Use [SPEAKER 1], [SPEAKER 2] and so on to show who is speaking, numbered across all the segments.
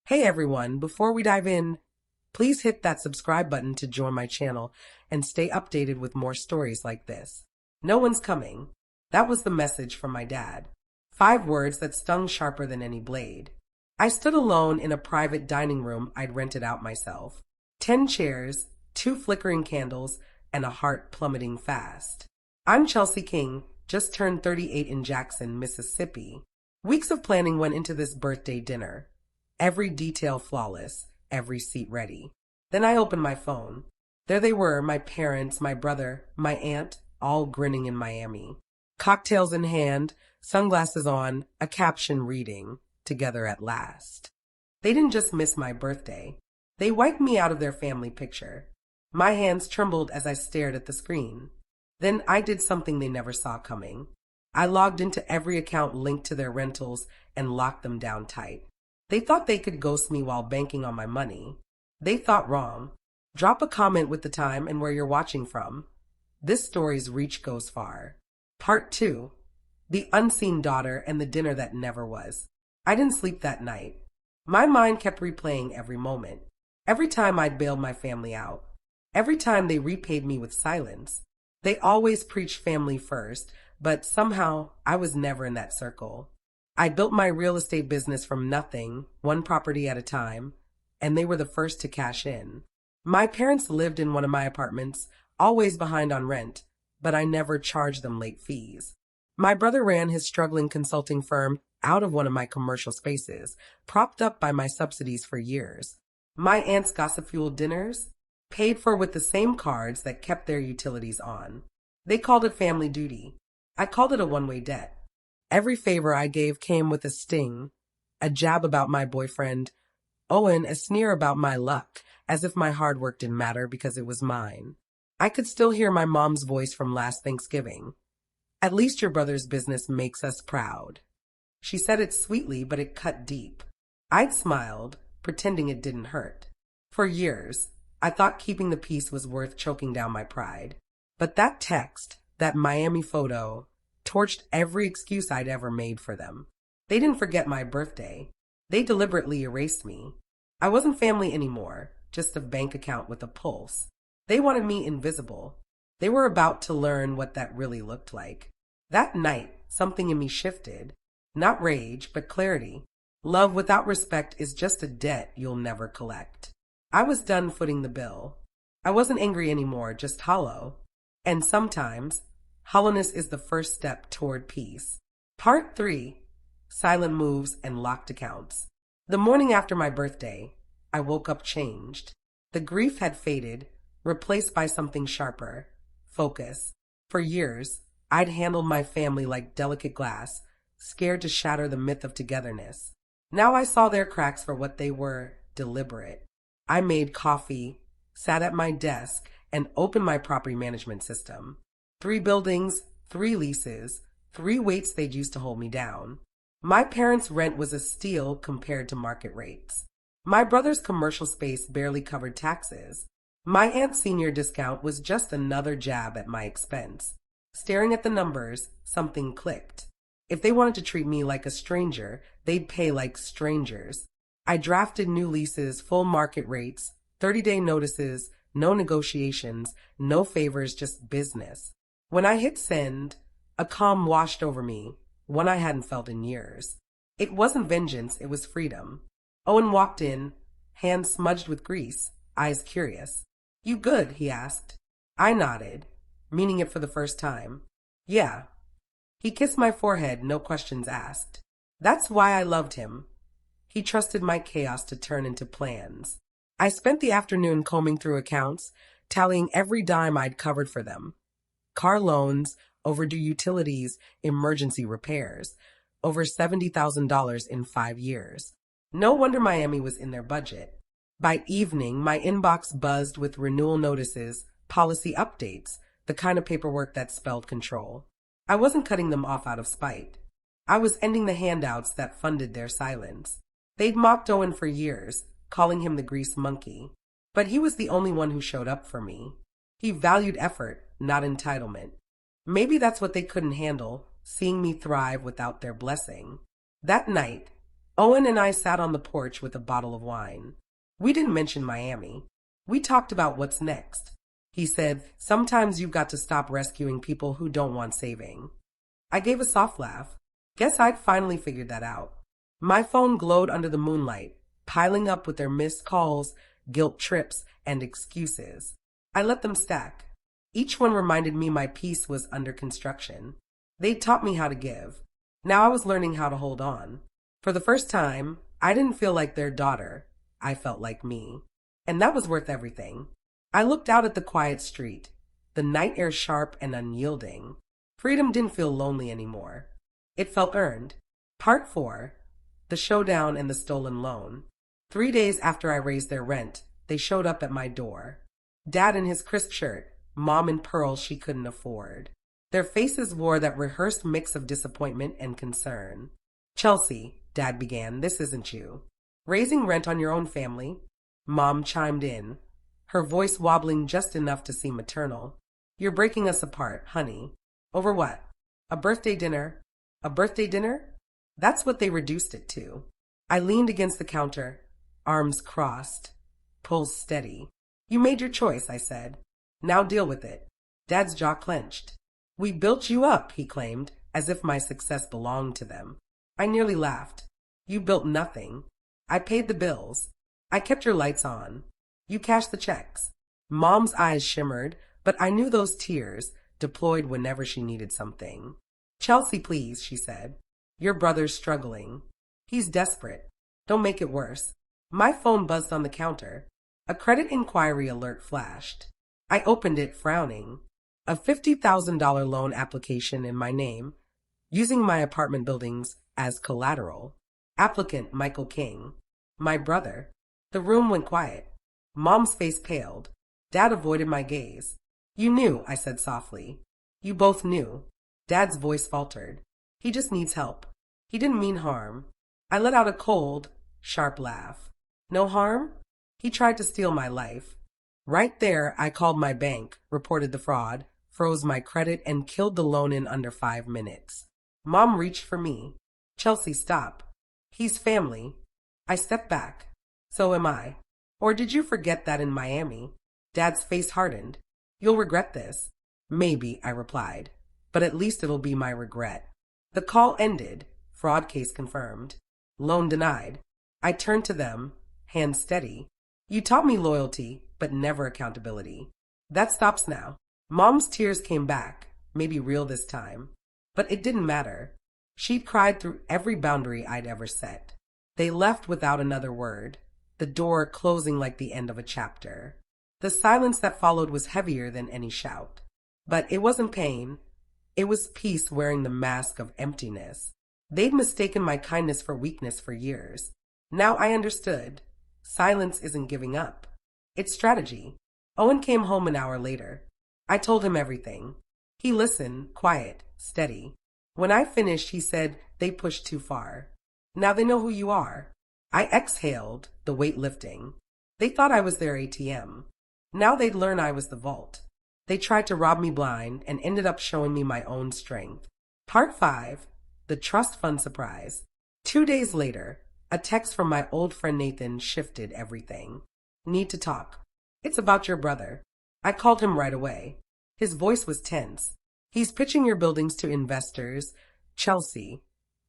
[SPEAKER 1] Hey everyone, before we dive in, please hit that subscribe button to join my channel and stay updated with more stories like this. No one's coming. That was the message from my dad. 5 words that stung sharper than any blade. I stood alone in a private dining room I'd rented out myself. 10 chairs, 2 flickering candles, and a heart plummeting fast. I'm Chelsea King, just turned 38 in Jackson, Mississippi. Weeks of planning went into this birthday dinner. Every detail flawless, every seat ready. Then I opened my phone. There they were, my parents, my brother, my aunt, all grinning in Miami. Cocktails in hand, sunglasses on, a caption reading, "Together at last." They didn't just miss my birthday. They wiped me out of their family picture. My hands trembled as I stared at the screen. Then I did something they never saw coming. I logged into every account linked to their rentals and locked them down tight. They thought they could ghost me while banking on my money. They thought wrong. Drop a comment with the time and where you're watching from. This story's reach goes far. Part 2. The Unseen Daughter and the Dinner That Never Was. I didn't sleep that night. My mind kept replaying every moment. Every time I'd bailed my family out. Every time they repaid me with silence. They always preached family first, but somehow I was never in that circle. I built my real estate business from nothing, one property at a time, and they were the first to cash in. My parents lived in one of my apartments, always behind on rent, but I never charged them late fees. My brother ran his struggling consulting firm out of one of my commercial spaces, propped up by my subsidies for years. My aunt's gossip-fueled dinners, paid for with the same cards that kept their utilities on. They called it family duty. I called it a one-way debt. Every favor I gave came with a sting, a jab about my boyfriend, Owen, a sneer about my luck, as if my hard work didn't matter because it was mine. I could still hear my mom's voice from last Thanksgiving. "At least your brother's business makes us proud." She said it sweetly, but it cut deep. I'd smiled, pretending it didn't hurt. For years, I thought keeping the peace was worth choking down my pride. But that text, that Miami photo, torched every excuse I'd ever made for them. They didn't forget my birthday. They deliberately erased me. I wasn't family anymore, just a bank account with a pulse. They wanted me invisible. They were about to learn what that really looked like. That night, something in me shifted. Not rage, but clarity. Love without respect is just a debt you'll never collect. I was done footing the bill. I wasn't angry anymore, just hollow. And sometimes, hollowness is the first step toward peace. Part 3. Silent Moves and Locked Accounts. The morning after my birthday, I woke up changed. The grief had faded, replaced by something sharper. Focus. For years, I'd handled my family like delicate glass, scared to shatter the myth of togetherness. Now I saw their cracks for what they were, deliberate. I made coffee, sat at my desk, and opened my property management system. 3 buildings, 3 leases, 3 weights they'd used to hold me down. My parents' rent was a steal compared to market rates. My brother's commercial space barely covered taxes. My aunt's senior discount was just another jab at my expense. Staring at the numbers, something clicked. If they wanted to treat me like a stranger, they'd pay like strangers. I drafted new leases, full market rates, 30-day notices, no negotiations, no favors, just business. When I hit send, a calm washed over me, one I hadn't felt in years. It wasn't vengeance, it was freedom. Owen walked in, hands smudged with grease, eyes curious. "You good?" he asked. I nodded, meaning it for the first time. "Yeah." He kissed my forehead, no questions asked. That's why I loved him. He trusted my chaos to turn into plans. I spent the afternoon combing through accounts, tallying every dime I'd covered for them. Car loans, overdue utilities, emergency repairs. Over $70,000 in 5 years. No wonder Miami was in their budget. By evening, my inbox buzzed with renewal notices, policy updates, the kind of paperwork that spelled control. I wasn't cutting them off out of spite. I was ending the handouts that funded their silence. They'd mocked Owen for years, calling him the grease monkey. But he was the only one who showed up for me. He valued effort, not entitlement. Maybe that's what they couldn't handle, seeing me thrive without their blessing. That night, Owen and I sat on the porch with a bottle of wine. We didn't mention Miami. We talked about what's next. He said, sometimes you've got to stop rescuing people who don't want saving. I gave a soft laugh. Guess I'd finally figured that out. My phone glowed under the moonlight, piling up with their missed calls, guilt trips, and excuses. I let them stack. Each one reminded me my peace was under construction. They'd taught me how to give. Now I was learning how to hold on. For the first time, I didn't feel like their daughter. I felt like me. And that was worth everything. I looked out at the quiet street, the night air sharp and unyielding. Freedom didn't feel lonely anymore. It felt earned. Part 4. The Showdown and the Stolen Loan. 3 days after I raised their rent, they showed up at my door. Dad in his crisp shirt, Mom in pearls she couldn't afford. Their faces wore that rehearsed mix of disappointment and concern. Chelsea, Dad began, this isn't you. Raising rent on your own family? Mom chimed in, her voice wobbling just enough to seem maternal. You're breaking us apart, honey. Over what? A birthday dinner? A birthday dinner? That's what they reduced it to. I leaned against the counter, arms crossed, pulse steady. You made your choice, I said. Now deal with it. Dad's jaw clenched. We built you up, he claimed, as if my success belonged to them. I nearly laughed. You built nothing. I paid the bills. I kept your lights on. You cashed the checks. Mom's eyes shimmered, but I knew those tears, deployed whenever she needed something. Chelsea, please, she said. Your brother's struggling. He's desperate. Don't make it worse. My phone buzzed on the counter. A credit inquiry alert flashed. I opened it, frowning. A $50,000 loan application in my name, using my apartment buildings as collateral. Applicant Michael King. My brother. The room went quiet. Mom's face paled. Dad avoided my gaze. You knew, I said softly. You both knew. Dad's voice faltered. He just needs help. He didn't mean harm. I let out a cold, sharp laugh. No harm? He tried to steal my life. Right there, I called my bank, reported the fraud, froze my credit, and killed the loan in under 5 minutes. Mom reached for me. Chelsea, stop. He's family. I stepped back. So am I. Or did you forget that in Miami? Dad's face hardened. You'll regret this. Maybe, I replied. But at least it'll be my regret. The call ended. Fraud case confirmed. Loan denied. I turned to them, hands steady. You taught me loyalty, but never accountability. That stops now. Mom's tears came back, maybe real this time. But it didn't matter. She'd cried through every boundary I'd ever set. They left without another word, the door closing like the end of a chapter. The silence that followed was heavier than any shout. But it wasn't pain. It was peace wearing the mask of emptiness. They'd mistaken my kindness for weakness for years. Now I understood. Silence isn't giving up. It's strategy. Owen came home an hour later. I told him everything. He listened, quiet, steady. When I finished, he said, they pushed too far. Now they know who you are. I exhaled, the weight lifting. They thought I was their ATM. Now they'd learn I was the vault. They tried to rob me blind and ended up showing me my own strength. Part 5. The Trust Fund Surprise. 2 days later, a text from my old friend Nathan shifted everything. Need to talk. It's about your brother. I called him right away. His voice was tense. He's pitching your buildings to investors, Chelsea,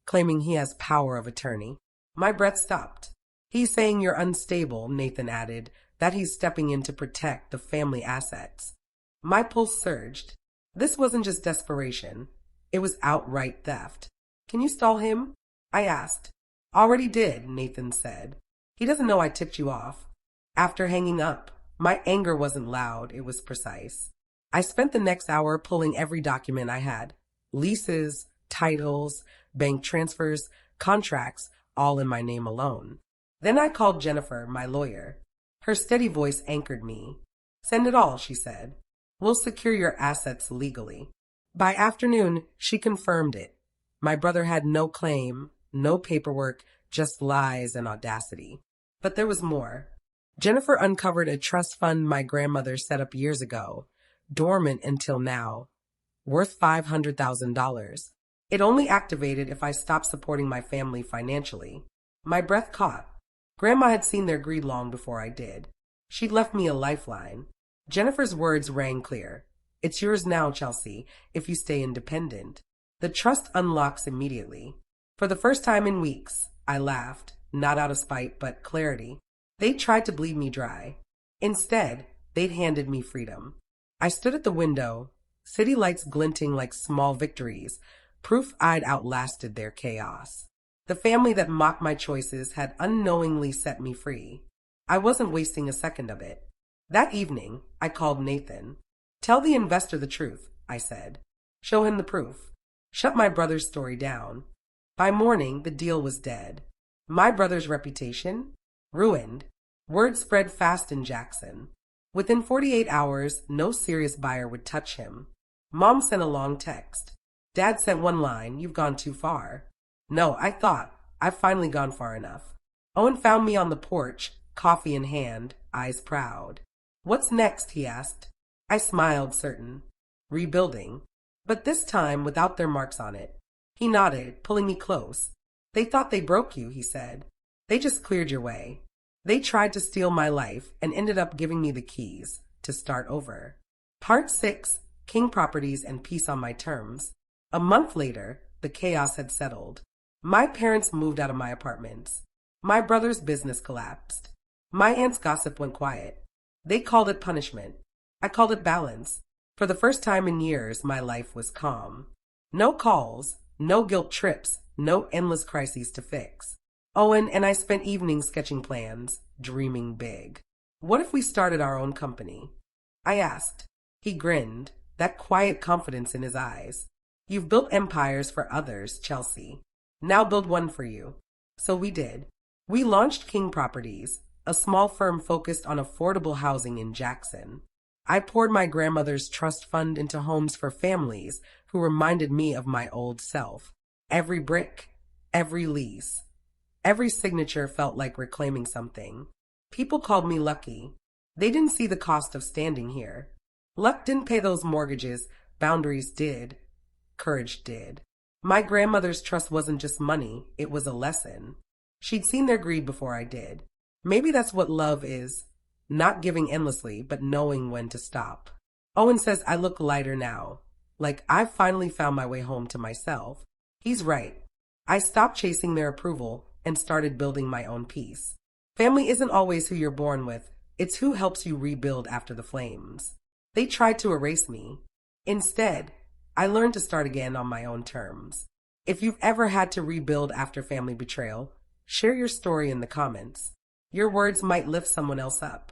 [SPEAKER 1] claiming he has power of attorney. My breath stopped. He's saying you're unstable, Nathan added, that he's stepping in to protect the family assets. My pulse surged. This wasn't just desperation. It was outright theft. Can you stall him? I asked. Already did, Nathan said. He doesn't know I tipped you off. After hanging up, my anger wasn't loud, it was precise. I spent the next hour pulling every document I had. Leases, titles, bank transfers, contracts, all in my name alone. Then I called Jennifer, my lawyer. Her steady voice anchored me. Send it all, she said. We'll secure your assets legally. By afternoon, she confirmed it. My brother had no claim, no paperwork, just lies and audacity. But there was more. Jennifer uncovered a trust fund my grandmother set up years ago, dormant until now, worth $500,000. It only activated if I stopped supporting my family financially. My breath caught. Grandma had seen their greed long before I did. She'd left me a lifeline. Jennifer's words rang clear. It's yours now, Chelsea, if you stay independent. The trust unlocks immediately. For the first time in weeks, I laughed, not out of spite, but clarity. They tried to bleed me dry. Instead, they'd handed me freedom. I stood at the window, city lights glinting like small victories, proof I'd outlasted their chaos. The family that mocked my choices had unknowingly set me free. I wasn't wasting a second of it. That evening, I called Nathan. Tell the investor the truth, I said. Show him the proof. Shut my brother's story down. By morning, the deal was dead. My brother's reputation? Ruined. Word spread fast in Jackson. Within 48 hours, no serious buyer would touch him. Mom sent a long text. Dad sent one line, "You've gone too far." No, I thought, I've finally gone far enough. Owen found me on the porch, coffee in hand, eyes proud. What's next, he asked. I smiled, certain. Rebuilding. But this time without their marks on it. He nodded, pulling me close. They thought they broke you, he said. They just cleared your way. They tried to steal my life and ended up giving me the keys to start over. Part 6, King Properties and Peace on My Terms. A month later, the chaos had settled. My parents moved out of my apartments. My brother's business collapsed. My aunt's gossip went quiet. They called it punishment. I called it balance. For the first time in years, my life was calm. No calls, no guilt trips, no endless crises to fix. Owen and I spent evenings sketching plans, dreaming big. What if we started our own company? I asked. He grinned, that quiet confidence in his eyes. You've built empires for others, Chelsea. Now build one for you. So we did. We launched King Properties, a small firm focused on affordable housing in Jackson. I poured my grandmother's trust fund into homes for families who reminded me of my old self. Every brick, every lease, every signature felt like reclaiming something. People called me lucky. They didn't see the cost of standing here. Luck didn't pay those mortgages, boundaries did. Courage did. My grandmother's trust wasn't just money, it was a lesson. She'd seen their greed before I did. Maybe that's what love is. Not giving endlessly, but knowing when to stop. Owen says I look lighter now. Like I've finally found my way home to myself. He's right. I stopped chasing their approval and started building my own peace. Family isn't always who you're born with. It's who helps you rebuild after the flames. They tried to erase me. Instead, I learned to start again on my own terms. If you've ever had to rebuild after family betrayal, share your story in the comments. Your words might lift someone else up.